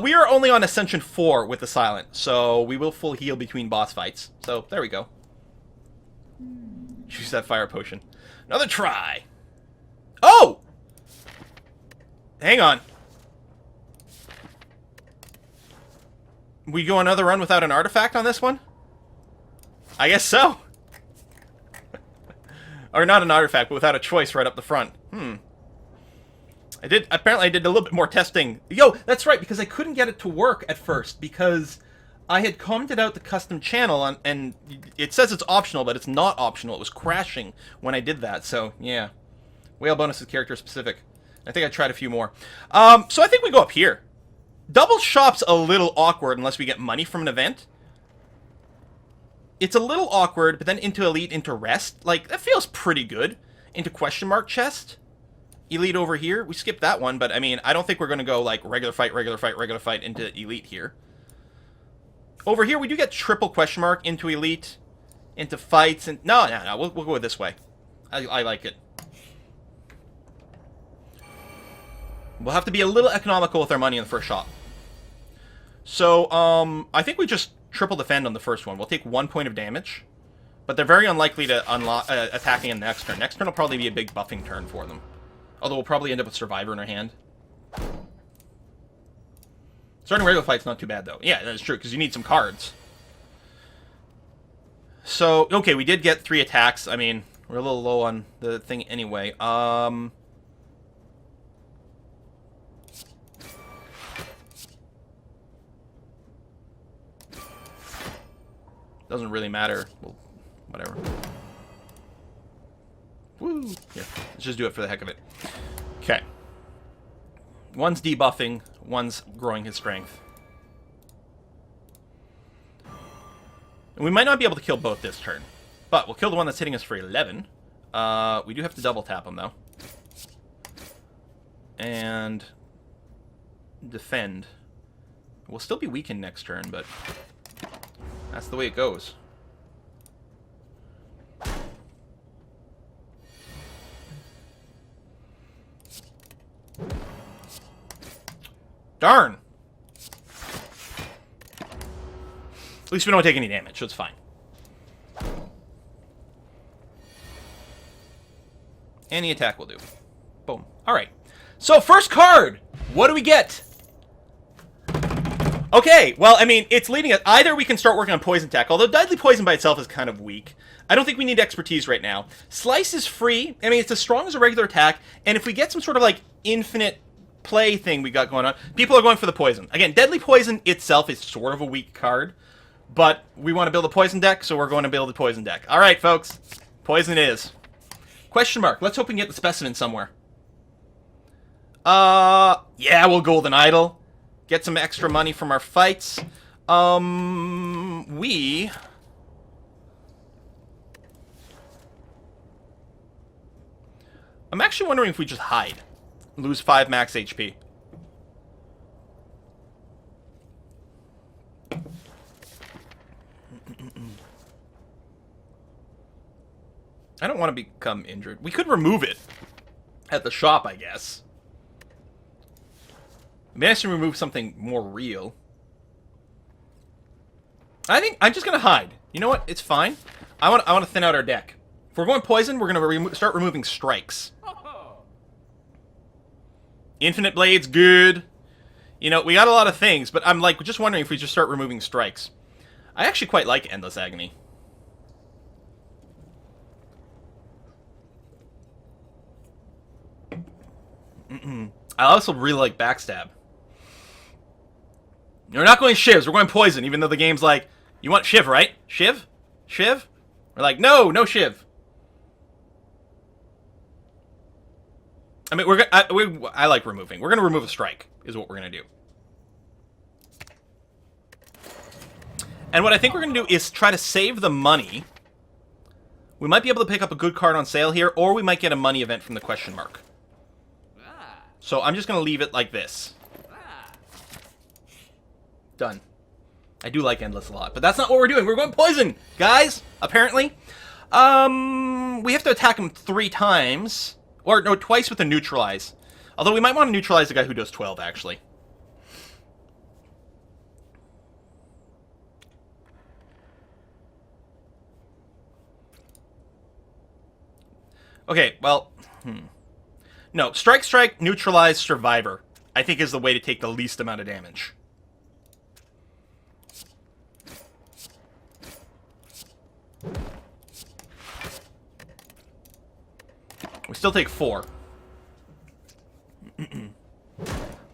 We are only on Ascension 4 with the Silent, so we will full heal between boss fights. So, there we go. Use that fire potion. Another try! Oh! Hang on. We go another run without an artifact on this one? I guess so. Or not an artifact, but without a choice right up the front. Apparently I did a little bit more testing. Yo, that's right, because I couldn't get it to work at first, because I had commented out the custom channel, and it says it's optional, but it's not optional. It was crashing when I did that, so, yeah. Whale bonus is character specific. I think I tried a few more. So I think we go up here. Double shop's a little awkward unless we get money from an event. It's a little awkward, but then into elite, into rest. Like, that feels pretty good. Into question mark chest. Elite over here. We skipped that one, but I mean, I don't think we're going to go like regular fight into elite here. Over here, we do get triple question mark into elite, into fights, and no, we'll go this way. I like it. We'll have to be a little economical with our money in the first shot. So, I think we just triple defend on the first one. We'll take 1 point of damage, but they're very unlikely to attacking in the next turn. Next turn will probably be a big buffing turn for them. Although we'll probably end up with Survivor in our hand. Starting regular fight's not too bad, though. Yeah, that's true, because you need some cards. So, okay, we did get 3 attacks. I mean, we're a little low on the thing anyway. Doesn't really matter. Well, whatever. Woo! Here, let's just do it for the heck of it. Okay. One's debuffing, one's growing his strength. And we might not be able to kill both this turn, but we'll kill the one that's hitting us for 11. We do have to double tap him, though. And defend. We'll still be weakened next turn, but that's the way it goes. Darn! At least we don't take any damage, so it's fine. Any attack will do. Boom. Alright. So, first card! What do we get? Okay, well, I mean, it's leading us. Either we can start working on Poison Attack, although Deadly Poison by itself is kind of weak. I don't think we need Expertise right now. Slice is free. I mean, it's as strong as a regular attack, and if we get some sort of, like, infinite play thing we got going on, people are going for the Poison. Again, Deadly Poison itself is sort of a weak card, but we want to build a Poison deck, so we're going to build a Poison deck. Alright, folks. Poison it is. Question mark. Let's hope we can get the Specimen somewhere. Yeah, we'll Golden Idol. Get some extra money from our fights. I'm actually wondering if we just hide. Lose 5 max HP. I don't want to become injured. We could remove it at the shop, I guess. Maybe I should remove something more real. I think I'm just gonna hide. You know what? It's fine. I want to thin out our deck. If we're going Poison, we're gonna start removing strikes. Infinite Blade's good. You know, we got a lot of things, but I'm like just wondering if we just start removing strikes. I actually quite like Endless Agony. I also really like Backstab. We're not going Shivs, we're going Poison, even though the game's like, you want Shiv, right? Shiv? Shiv? We're like, no, no Shiv. I mean, I like removing. We're going to remove a strike, is what we're going to do. And what I think we're going to do is try to save the money. We might be able to pick up a good card on sale here, or we might get a money event from the question mark. So I'm just going to leave it like this. Done. I do like Endless a lot, but that's not what we're doing. We're going Poison, guys, apparently. We have to attack him 3 times. Or, no, twice with a Neutralize. Although we might want to neutralize the guy who does 12, actually. Okay, well... No, strike, strike, neutralize, survivor, I think is the way to take the least amount of damage. We still take 4.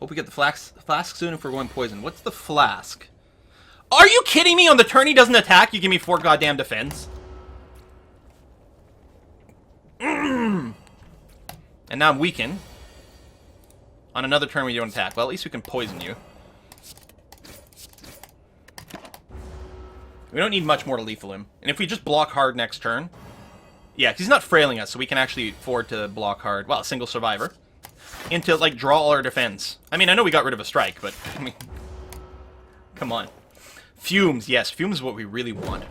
Hope we get the flask soon if we're going poison. What's the flask? Are you kidding me? On the turn he doesn't attack, you give me 4 goddamn defense? And now I'm weakened. On another turn we don't attack. Well, at least we can poison you. We don't need much more to lethal him. And if we just block hard next turn... Yeah, because he's not frailing us, so we can actually afford to block hard. Well, a single survivor. Into, like, draw all our defense. I mean, I know we got rid of a strike, but... I mean... Come on. Fumes, yes. Fumes is what we really want.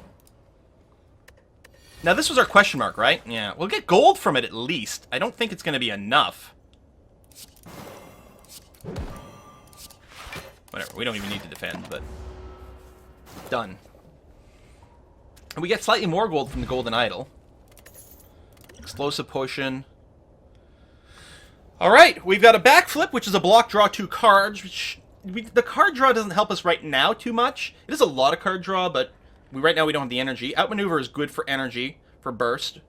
Now, this was our question mark, right? Yeah. We'll get gold from it at least. I don't think it's going to be enough. Whatever. We don't even need to defend, but... Done. And we get slightly more gold from the Golden Idol. Explosive Potion. Alright, we've got a backflip, which is a block draw 2 cards, which... the card draw doesn't help us right now too much. It is a lot of card draw, but right now we don't have the energy. Outmaneuver is good for energy, for burst.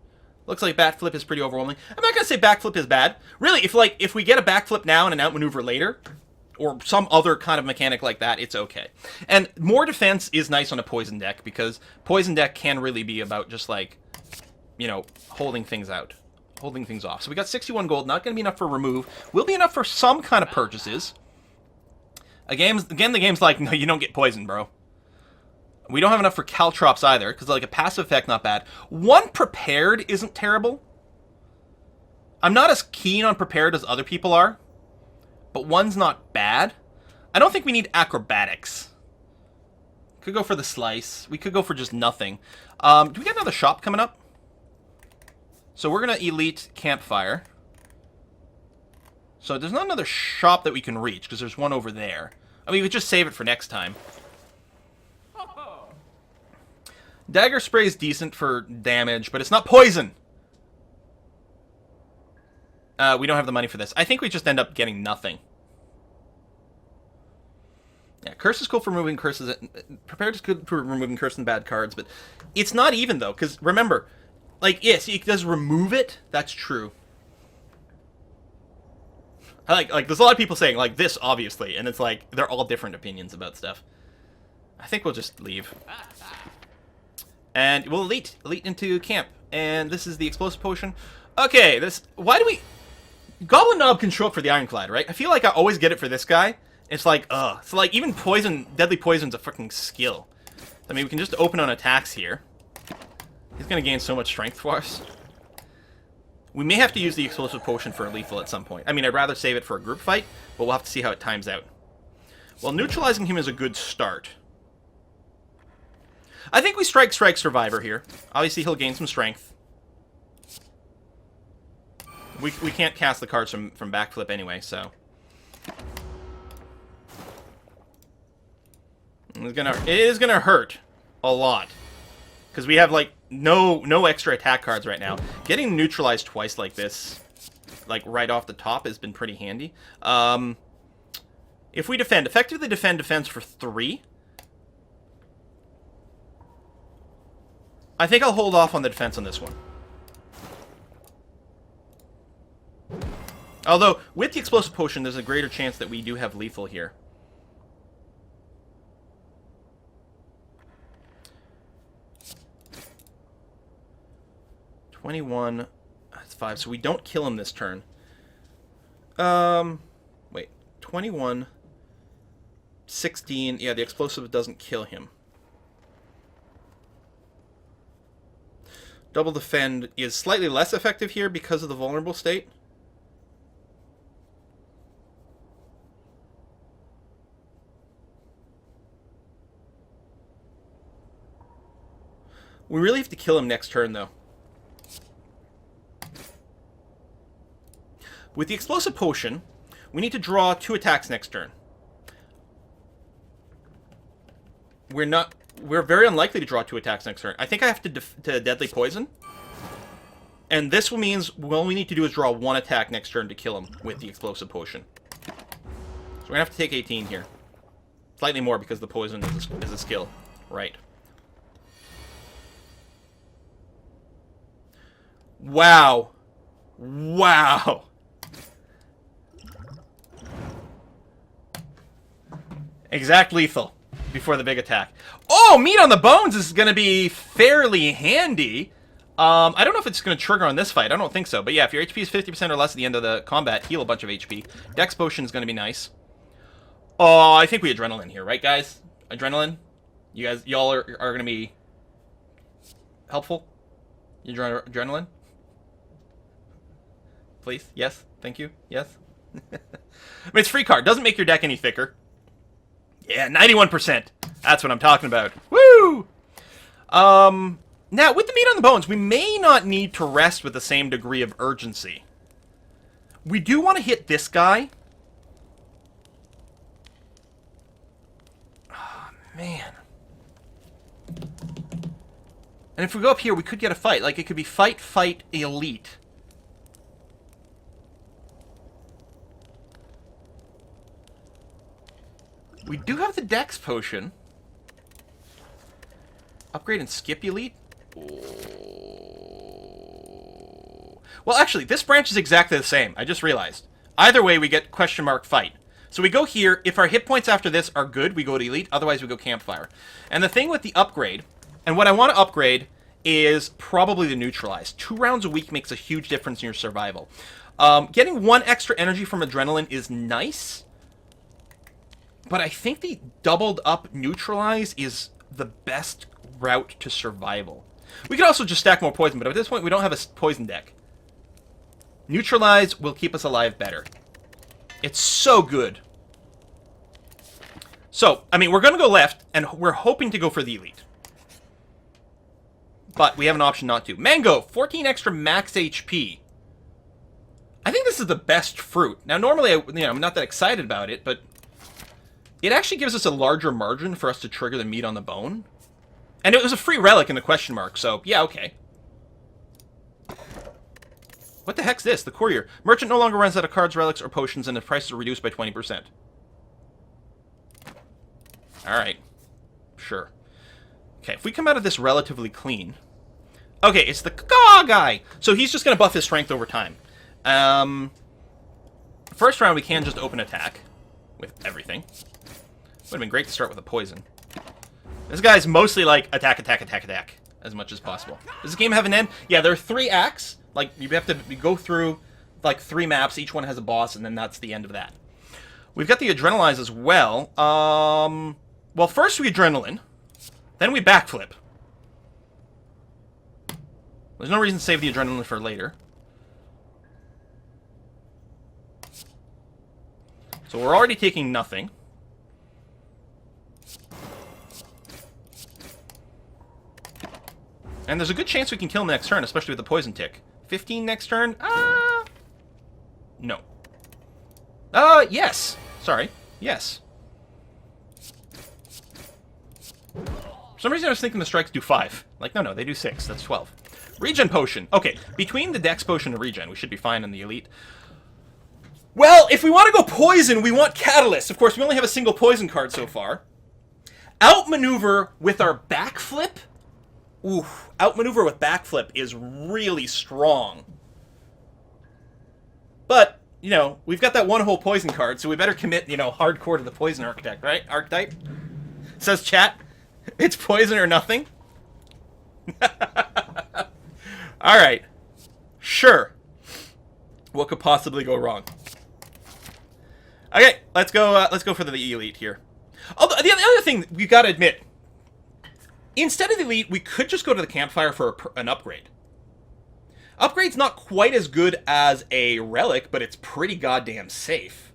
Looks like backflip is pretty overwhelming. I'm not going to say backflip is bad. Really, if we get a backflip now and an outmaneuver later, or some other kind of mechanic like that, it's okay. And more defense is nice on a poison deck, because poison deck can really be about just like, you know, holding things out. Holding things off. So we got 61 gold, not going to be enough for remove. Will be enough for some kind of purchases. Again, the game's like, no, you don't get poisoned, bro. We don't have enough for caltrops either, because like a passive effect, not bad. 1 prepared isn't terrible. I'm not as keen on prepared as other people are, but 1's not bad. I don't think we need acrobatics. Could go for the slice. We could go for just nothing. Do we get another shop coming up? So we're going to elite campfire. So there's not another shop that we can reach, because there's one over there. I mean, we could just save it for next time. Dagger spray is decent for damage, but it's not poison. We don't have the money for this. I think we just end up getting nothing. Yeah, curse is cool for removing curses. Prepared is good for removing curse and bad cards, but it's not even, though, because remember, like, yes, it does remove it. That's true. Like, there's a lot of people saying, like, this, obviously, and it's like, they're all different opinions about stuff. I think we'll just leave. And we'll elite into camp. And this is the explosive potion. Okay, why do we... Goblin Knob can show up for the Ironclad, right? I feel like I always get it for this guy. It's like, ugh. So, like, even poison, deadly poison's a fucking skill. I mean, we can just open on attacks here. He's gonna gain so much strength for us. We may have to use the explosive potion for a lethal at some point. I mean, I'd rather save it for a group fight, but we'll have to see how it times out. Well, neutralizing him is a good start. I think we strike Survivor here. Obviously, he'll gain some strength. We can't cast the cards from backflip anyway, so... It is gonna hurt a lot. Because we have, like, no extra attack cards right now. Getting neutralized twice like this, like, right off the top has been pretty handy. If we effectively defend defense for 3... I think I'll hold off on the defense on this one. Although, with the explosive potion, there's a greater chance that we do have lethal here. $21, that's 5, so we don't kill him this turn. Wait, 21, 16, yeah, the explosive doesn't kill him. Double defend is slightly less effective here because of the vulnerable state. We really have to kill him next turn, though. With the explosive potion, we need to draw 2 attacks next turn. We're very unlikely to draw 2 attacks next turn. I think I have to deadly poison. And this means all we need to do is draw one attack next turn to kill him with the explosive potion. So we're gonna have to take 18 here. Slightly more because the poison is a skill. Right. Wow. Wow. Exact lethal before the big attack. Oh, meat on the bones is going to be fairly handy. I don't know if it's going to trigger on this fight. I don't think so. But yeah, if your HP is 50% or less at the end of the combat, heal a bunch of HP. Dex potion is going to be nice. Oh, I think we adrenaline here, right, guys? Adrenaline? Y'all are going to be helpful? Adrenaline? Please? Yes? Thank you? Yes? I mean, it's free card. Doesn't make your deck any thicker. Yeah, 91%. That's what I'm talking about. Woo! Now, with the meat on the bones, we may not need to rest with the same degree of urgency. We do want to hit this guy. Oh, man. And if we go up here, we could get a fight. Like, it could be fight, elite. We do have the Dex potion. Upgrade and skip elite? Oh. Well, actually, this branch is exactly the same. I just realized. Either way, we get question mark fight. So we go here. If our hit points after this are good, we go to elite. Otherwise, we go campfire. And the thing with the upgrade, and what I want to upgrade is probably the neutralize. 2 rounds a week makes a huge difference in your survival. Getting 1 extra energy from adrenaline is nice. But I think the doubled up neutralize is the best route to survival. We could also just stack more poison, but at this point we don't have a poison deck. Neutralize will keep us alive better. It's so good. So, I mean, we're going to go left, and we're hoping to go for the elite. But we have an option not to. Mango, 14 extra max HP. I think this is the best fruit. Now, normally, I'm not that excited about it, but it actually gives us a larger margin for us to trigger the meat on the bone. And it was a free relic in the question mark, so yeah, okay. What the heck's this? The courier. Merchant no longer runs out of cards, relics, or potions, and the prices are reduced by 20%. Alright. Sure. Okay, if we come out of this relatively clean... Okay, it's the guy! So he's just going to buff his strength over time. First round, we can just open attack with everything. Would have been great to start with a poison. This guy's mostly like attack, as much as possible. Does this game have an end? Yeah, there are 3 acts. Like, you have to go through, like, 3 maps. Each one has a boss, and then that's the end of that. We've got the adrenalize as well. Well, first we adrenaline. Then we backflip. There's no reason to save the adrenaline for later. So we're already taking nothing. And there's a good chance we can kill him next turn, especially with the poison tick. 15 next turn? No. Yes. Sorry. Yes. For some reason I was thinking the strikes do 5. Like, no, they do 6. That's 12. Regen potion. Okay, between the Dex potion and regen, we should be fine in the elite. Well, if we want to go poison, we want Catalyst. Of course, we only have a single poison card so far. Outmaneuver with our backflip? Oof. Outmaneuver with backflip is really strong. But, we've got that one whole poison card, so we better commit, hardcore to the poison archetype, right? Archetype? Says chat, it's poison or nothing. Alright. Sure. What could possibly go wrong? Okay, let's go for the elite here. Although, the other thing we gotta admit, instead of the elite, we could just go to the campfire for an upgrade. Upgrade's not quite as good as a relic, but it's pretty goddamn safe.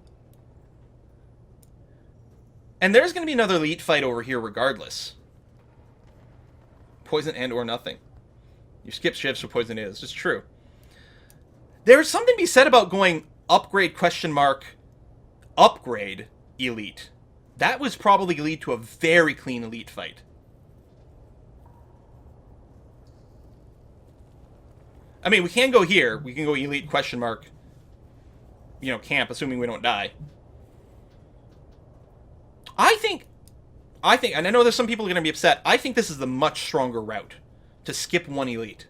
And there's going to be another elite fight over here regardless. Poison and or nothing. You skip shifts for poison is. It's true. There's something to be said about going upgrade question mark upgrade elite. That was probably lead to a very clean elite fight. I mean, we can go here. We can go elite question mark, camp, assuming we don't die. I think, and I know there's some people are going to be upset, I think this is the much stronger route to skip one elite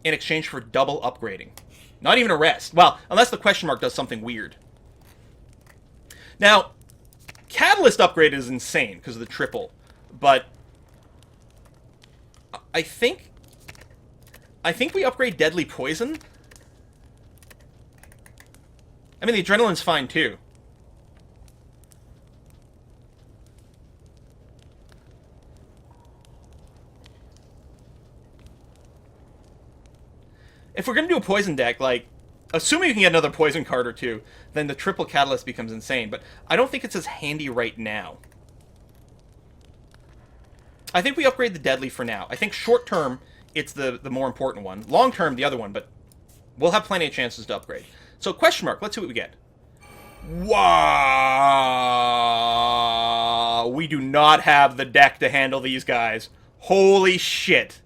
in exchange for double upgrading. Not even a rest. Well, unless the question mark does something weird. Now, Catalyst upgrade is insane because of the triple, but I think we upgrade Deadly Poison. I mean, the Adrenaline's fine too. If we're going to do a poison deck, like, assuming we can get another poison card or two, then the triple Catalyst becomes insane. But I don't think it's as handy right now. I think we upgrade the Deadly for now. I think short term, it's the more important one. Long term, the other one, but we'll have plenty of chances to upgrade. So, question mark, let's see what we get. Wow! We do not have the deck to handle these guys. Holy shit.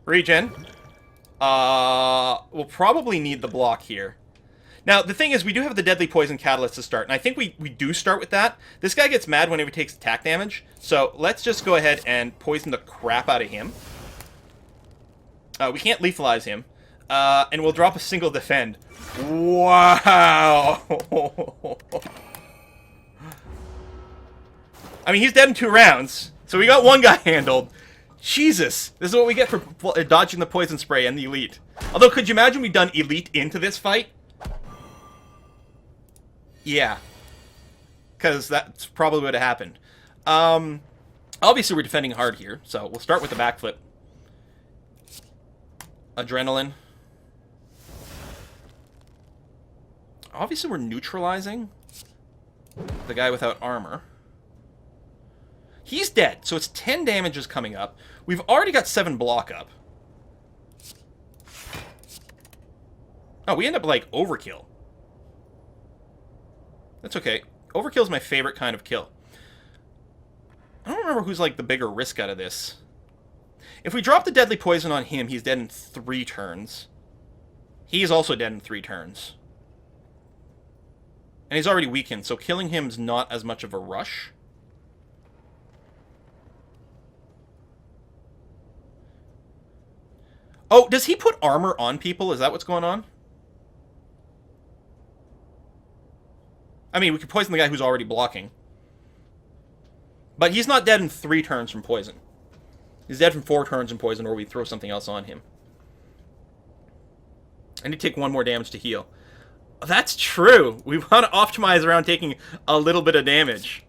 Regen. We'll probably need the block here. Now, the thing is, we do have the Deadly Poison Catalyst to start, and I think we do start with that. This guy gets mad whenever he takes attack damage, so let's just go ahead and poison the crap out of him. We can't lethalize him, and we'll drop a single defend. Wow! I mean, he's dead in 2 rounds, so we got one guy handled. Jesus! This is what we get for dodging the poison spray and the elite. Although, could you imagine we'd done elite into this fight? Yeah. Because that's probably what happened. Obviously, we're defending hard here, so we'll start with the backflip. Adrenaline. Obviously, we're neutralizing the guy without armor. He's dead, so it's 10 damages coming up. We've already got 7 block up. Oh, we end up, like, overkill. That's okay. Overkill is my favorite kind of kill. I don't remember who's, like, the bigger risk out of this. If we drop the Deadly Poison on him, he's dead in 3 turns. He's also dead in 3 turns. And he's already weakened, so killing him's not as much of a rush. Oh, does he put armor on people? Is that what's going on? I mean, we could poison the guy who's already blocking. But he's not dead in 3 turns from poison. He's dead from 4 turns from poison, or we throw something else on him. I need to take 1 more damage to heal. That's true. We want to optimize around taking a little bit of damage.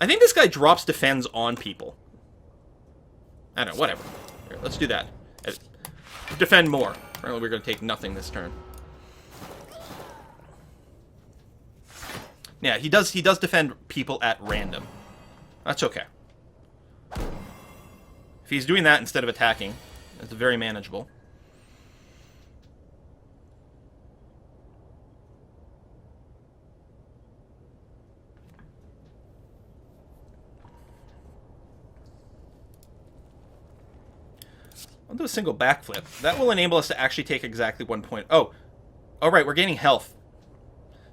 I think this guy drops defends on people. I don't know, whatever. Here, let's do that. Defend more. Apparently we're going to take nothing this turn. Yeah, he does defend people at random. That's okay. If he's doing that instead of attacking, it's very manageable. I'll do a single backflip. That will enable us to actually take exactly 1 point. Oh, right, we're gaining health.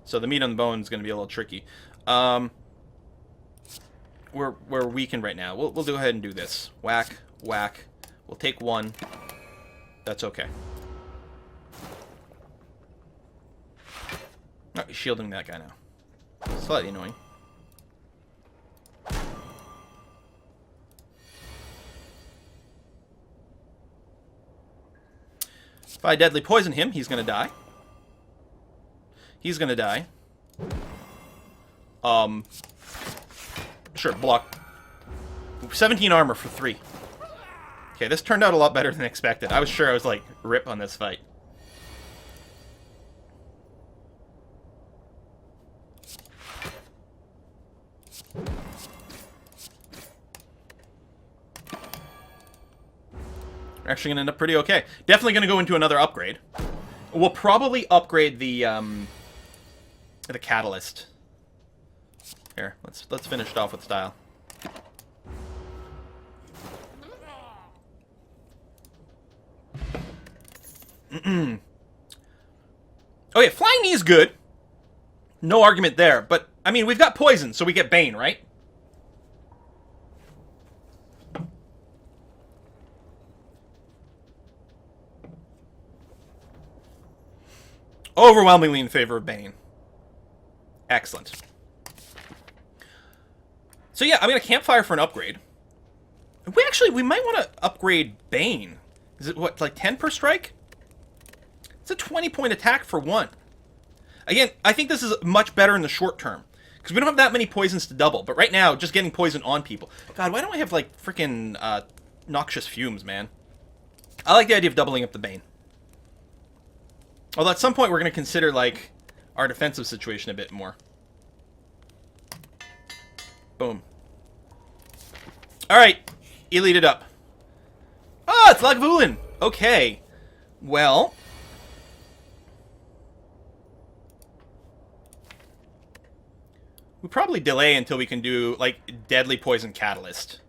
So the meat on the bone is going to be a little tricky. We're weakened right now. We'll go ahead and do this. Whack, whack. We'll take 1. That's okay. Oh, he's shielding that guy now. Slightly annoying. If I deadly poison him, he's going to die. He's going to die. Sure, block. 17 armor for 3. Okay, this turned out a lot better than expected. I was sure I was, like, rip on this fight. We're actually going to end up pretty okay. Definitely going to go into another upgrade. We'll probably upgrade the catalyst. Here, let's finish it off with style. Okay, Flying Knee is good. No argument there. But, I mean, we've got poison, so we get Bane, right? Overwhelmingly in favor of Bane. Excellent. So yeah, I'm going to Campfire for an upgrade. We might want to upgrade Bane. Is it, what, like 10 per strike? It's a 20-point attack for 1. Again, I think this is much better in the short term. Because we don't have that many poisons to double. But right now, just getting poison on people. God, why don't I have, like, freaking noxious fumes, man? I like the idea of doubling up the Bane. Although at some point, we're going to consider, like, our defensive situation a bit more. Boom. Alright. Elite it up. Ah, it's Lagavulin! Okay. Well... we probably delay until we can do, like, Deadly Poison Catalyst.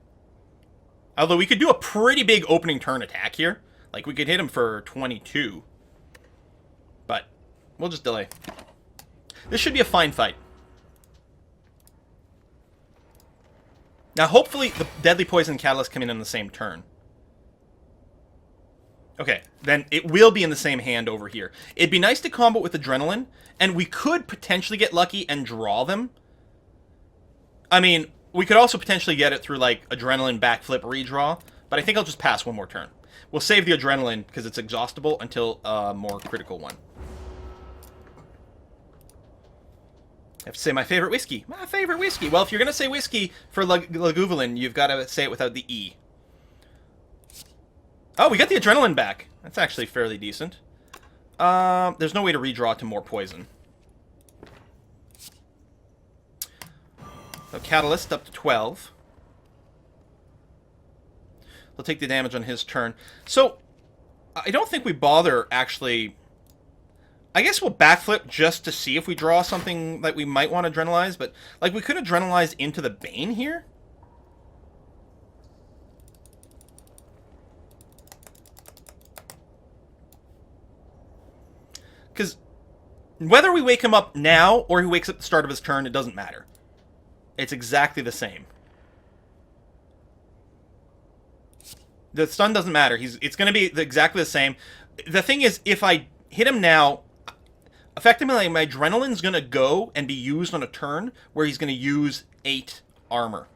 Although we could do a pretty big opening turn attack here. Like, we could hit him for 22. But, we'll just delay. This should be a fine fight. Now, hopefully, the Deadly Poison Catalyst come in on the same turn. Okay, then it will be in the same hand over here. It'd be nice to combo with Adrenaline, and we could potentially get lucky and draw them. I mean, we could also potentially get it through, like, Adrenaline, Backflip, Redraw, but I think I'll just pass one more turn. We'll save the Adrenaline, because it's exhaustible, until a more critical one. I have to say my favorite whiskey. My favorite whiskey. Well, if you're going to say whiskey for Lagavulin, you've got to say it without the E. Oh, we got the Adrenaline back. That's actually fairly decent. There's no way to redraw to more poison. So Catalyst up to 12. We'll take the damage on his turn. So, I don't think we bother actually... I guess we'll backflip just to see if we draw something that we might want to adrenalize, but, like, we could adrenalize into the Bane here? Because whether we wake him up now or he wakes up at the start of his turn, it doesn't matter. It's exactly the same. The stun doesn't matter. It's going to be exactly the same. The thing is, if I hit him now, effectively my Adrenaline's going to go and be used on a turn where he's going to use 8 armor.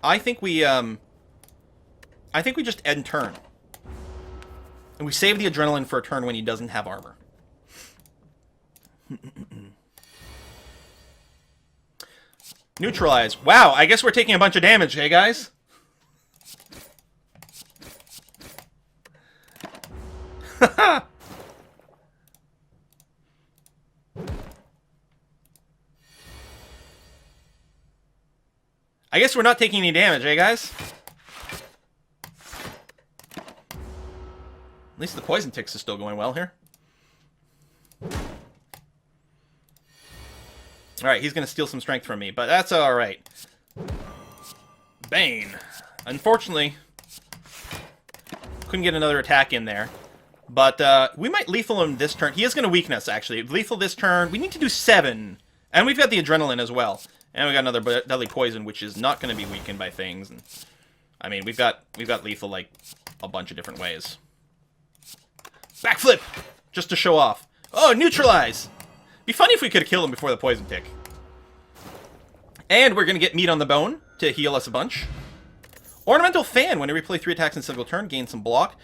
I think we just end turn. And we save the Adrenaline for a turn when he doesn't have armor. Neutralize. Wow, I guess we're taking a bunch of damage, hey guys? I guess we're not taking any damage, eh, guys? At least the poison ticks is still going well here. Alright, he's going to steal some strength from me, but that's alright. Bane. Unfortunately, couldn't get another attack in there. But we might lethal him this turn. He is going to weaken us, actually. Lethal this turn. We need to do 7. And we've got the Adrenaline as well. And we got another Deadly Poison, which is not going to be weakened by things. And, I mean, we've got lethal, like, a bunch of different ways. Backflip! Just to show off. Oh, neutralize! Be funny if we could have killed him before the poison tick. And we're going to get meat on the bone to heal us a bunch. Ornamental Fan. When we replay 3 attacks in a single turn, gain some block.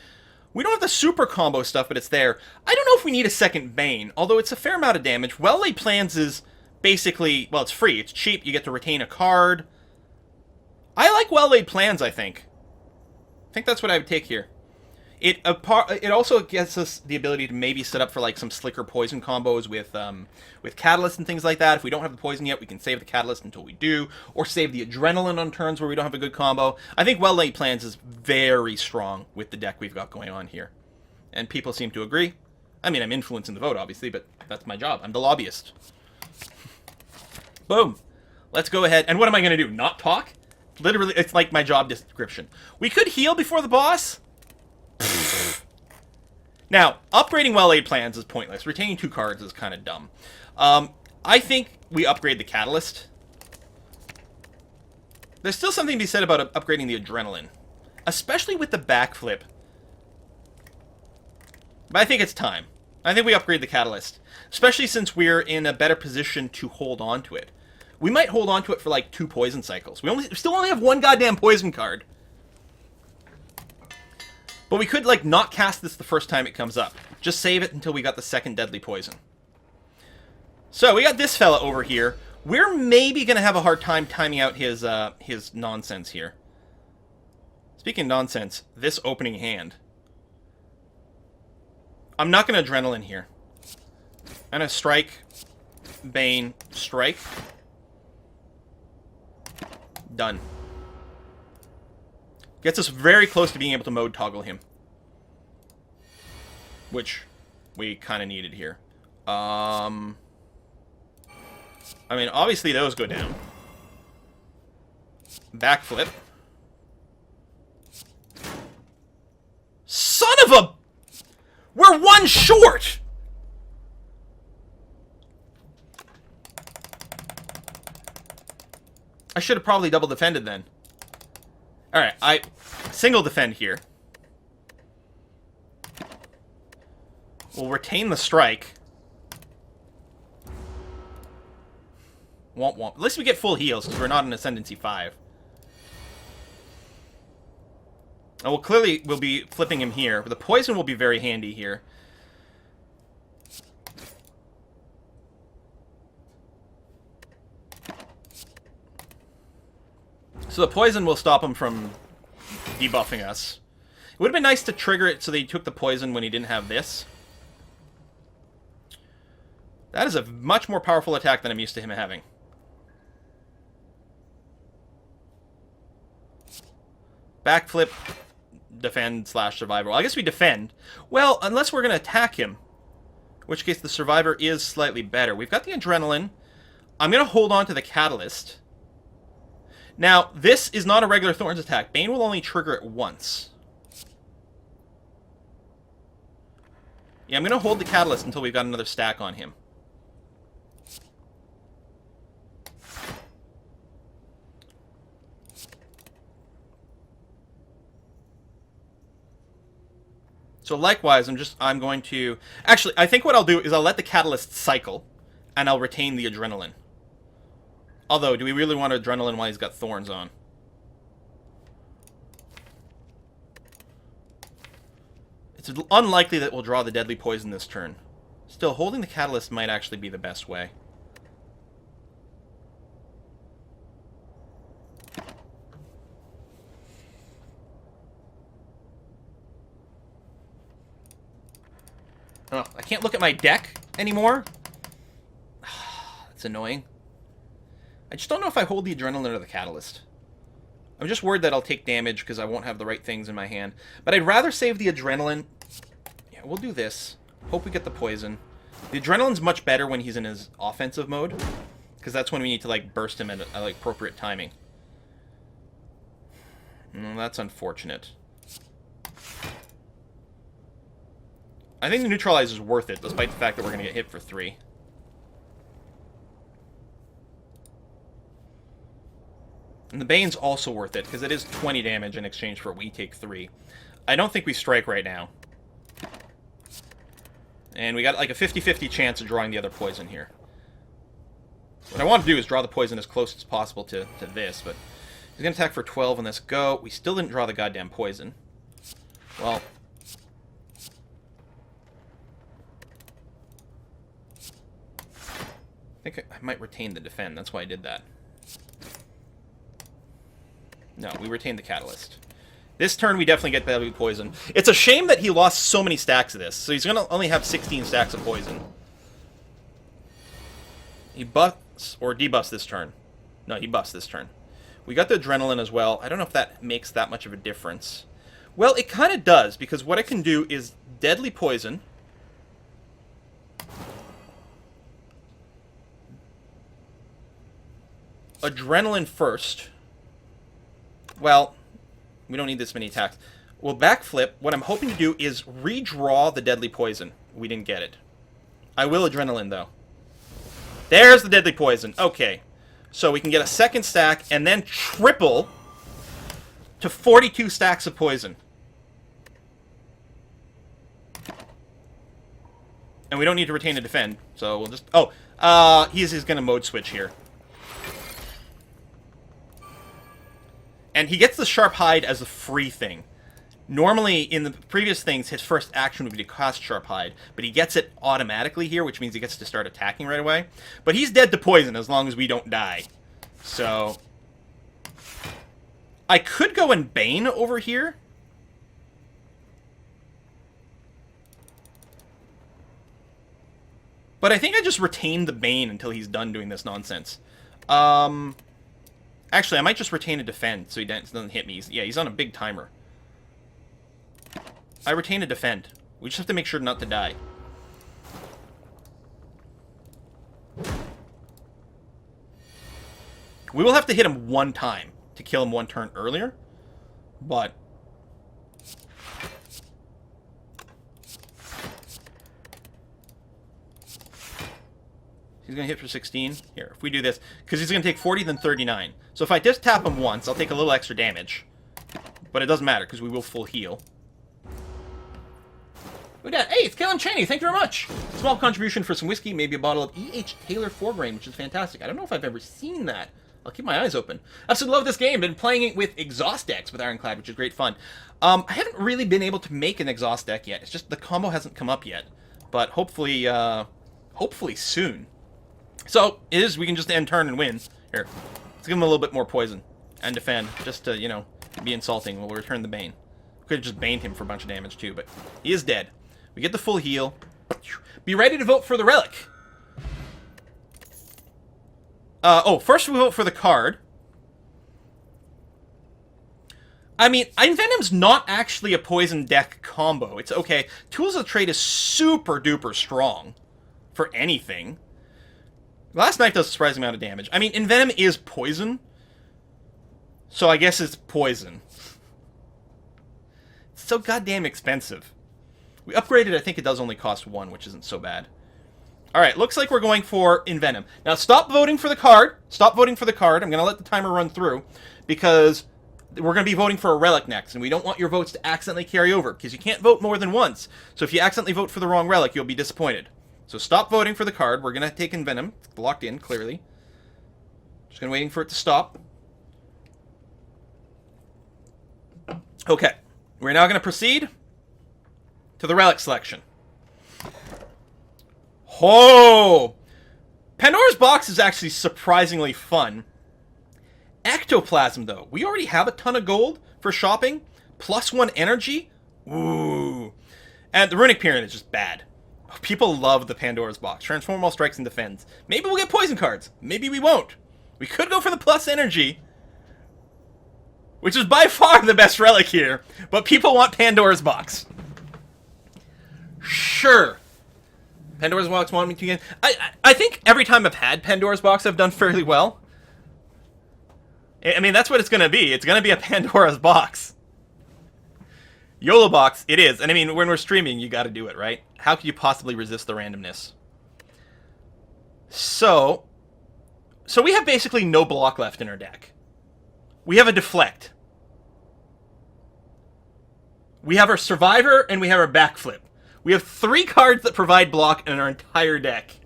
We don't have the super combo stuff, but it's there. I don't know if we need a second Bane, although it's a fair amount of damage. Well-Laid Plans is basically, well, it's free. It's cheap. You get to retain a card. I like Well-Laid Plans, I think. I think that's what I would take here. It also gets us the ability to maybe set up for like some slicker poison combos with Catalyst and things like that. If we don't have the poison yet, we can save the Catalyst until we do, or save the Adrenaline on turns where we don't have a good combo. I think Well-Laid Plans is very strong with the deck we've got going on here, and people seem to agree. I mean, I'm influencing the vote, obviously, but that's my job. I'm the lobbyist. Boom. Let's go ahead. And what am I going to do? Not talk? Literally, it's like my job description. We could heal before the boss. Now, upgrading well-laid plans is pointless. Retaining 2 cards is kind of dumb. I think we upgrade the Catalyst. There's still something to be said about upgrading the Adrenaline, especially with the backflip. But I think it's time. I think we upgrade the Catalyst, especially since we're in a better position to hold on to it. We might hold on to it for like 2 poison cycles. We still only have 1 goddamn poison card. But we could, like, not cast this the first time it comes up. Just save it until we got the 2nd deadly poison. So, we got this fella over here. We're maybe going to have a hard time timing out his nonsense here. Speaking of nonsense, this opening hand. I'm not going to Adrenaline here. I'm going to strike, Bane, strike. Done. Gets us very close to being able to mode toggle him. Which we kind of needed here. I mean, obviously those go down. Backflip. Son of a... We're 1 short! I should have probably double defended then. Alright, I single defend here. We'll retain the strike. Womp womp. At least we get full heals, because we're not in Ascendancy 5. Oh, well, clearly we'll be flipping him here. But the poison will be very handy here. So the poison will stop him from debuffing us. It would have been nice to trigger it so that he took the poison when he didn't have this. That is a much more powerful attack than I'm used to him having. Backflip, defend / survivor. Well, I guess we defend. Well, unless we're going to attack him. In which case the survivor is slightly better. We've got the Adrenaline. I'm going to hold on to the Catalyst. Now, this is not a regular Thorns attack. Bane will only trigger it once. Yeah, I'm going to hold the Catalyst until we've got another stack on him. So likewise, I'm going to... Actually, I think what I'll do is I'll let the Catalyst cycle, and I'll retain the Adrenaline. Although, do we really want Adrenaline while he's got Thorns on? It's unlikely that we'll draw the Deadly Poison this turn. Still, holding the Catalyst might actually be the best way. Oh, I can't look at my deck anymore? That's annoying. I just don't know if I hold the Adrenaline or the Catalyst. I'm just worried that I'll take damage because I won't have the right things in my hand. But I'd rather save the Adrenaline. Yeah, we'll do this. Hope we get the poison. The Adrenaline's much better when he's in his offensive mode, because that's when we need to, like, burst him at like, appropriate timing. That's unfortunate. I think the Neutralize is worth it, despite the fact that we're going to get hit for 3. And the Bane's also worth it, because it is 20 damage in exchange for we take 3. I don't think we strike right now. And we got like a 50-50 chance of drawing the other poison here. What I want to do is draw the poison as close as possible to this, but he's going to attack for 12 on this go. We still didn't draw the goddamn poison. Well... I think I might retain the defend. That's why I did that. No, we retained the Catalyst. This turn, we definitely get Deadly Poison. It's a shame that he lost so many stacks of this. So he's going to only have 16 stacks of poison. He buffs or debuffs this turn. No, he buffs this turn. We got the Adrenaline as well. I don't know if that makes that much of a difference. Well, it kind of does, because what I can do is Deadly Poison... Adrenaline first. Well, we don't need this many attacks. We'll backflip. What I'm hoping to do is redraw the deadly poison. We didn't get it. I will adrenaline, though. There's the deadly poison. Okay. So we can get a second stack and then triple to 42 stacks of poison. And we don't need to retain to defend, so we'll just... Oh, he's going to mode switch here. And he gets the Sharp Hide as a free thing. Normally, in the previous things, his first action would be to cast Sharp Hide, but he gets it automatically here, which means he gets to start attacking right away. But he's dead to poison as long as we don't die. So... I could go and Bane over here. But I think I just retain the Bane until he's done doing this nonsense. Actually, I might just retain a defend so he doesn't hit me. He's on a big timer. I retain a defend. We just have to make sure not to die. We will have to hit him one time to kill him one turn earlier. But... he's going to hit for 16. Here, if we do this, because he's going to take 40, then 39. So if I just tap him once, I'll take a little extra damage. But it doesn't matter, because we will full heal. Hey, it's Kellen Cheney. Thank you very much. Small contribution for some whiskey, maybe a bottle of E.H. Taylor 4-grain, which is fantastic. I don't know if I've ever seen that. I'll keep my eyes open. Absolutely love this game. Been playing it with exhaust decks with Ironclad, which is great fun. I haven't really been able to make an exhaust deck yet. It's just the combo hasn't come up yet. But hopefully, hopefully soon. So, we can just end turn and win. Here, let's give him a little bit more poison. And defend, just to, you know, be insulting. We'll return the Bane. Could have just baned him for a bunch of damage, too, but he is dead. We get the full heal. Be ready to vote for the relic. First we vote for the card. I mean, Envenom's not actually a poison deck combo. It's okay. Tools of Trade is super duper strong for anything. Last Knife does a surprising amount of damage. I mean, Envenom is poison. So I guess it's poison. It's so goddamn expensive. We upgraded, I think it does only cost 1, which isn't so bad. Alright, looks like we're going for Envenom. Now, stop voting for the card. Stop voting for the card. I'm going to let the timer run through, because we're going to be voting for a relic next, and we don't want your votes to accidentally carry over, because you can't vote more than once. So if you accidentally vote for the wrong relic, you'll be disappointed. So stop voting for the card. We're going to take Envenom. It's locked in, clearly. Just going to waiting for it to stop. Okay. We're now going to proceed to the relic selection. Oh! Pandora's Box is actually surprisingly fun. Ectoplasm, though. We already have a ton of gold for shopping. +1 energy. Ooh. And the Runic Pyramid is just bad. People love the Pandora's Box. Transform all strikes and defends. Maybe we'll get poison cards. Maybe we won't. We could go for the plus energy, which is by far the best relic here. But people want Pandora's Box. Sure. Pandora's Box want me to get... I think every time I've had Pandora's Box, I've done fairly well. I mean, that's what it's going to be. It's going to be a Pandora's Box. YOLO Box, it is. And I mean, when we're streaming, you got to do it, right? How could you possibly resist the randomness? So we have basically no block left in our deck. We have a Deflect. We have our Survivor, and we have our Backflip. We have 3 cards that provide block in our entire deck.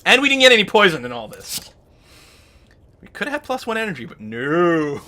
And we didn't get any poison in all this. We could have had +1 energy, but no.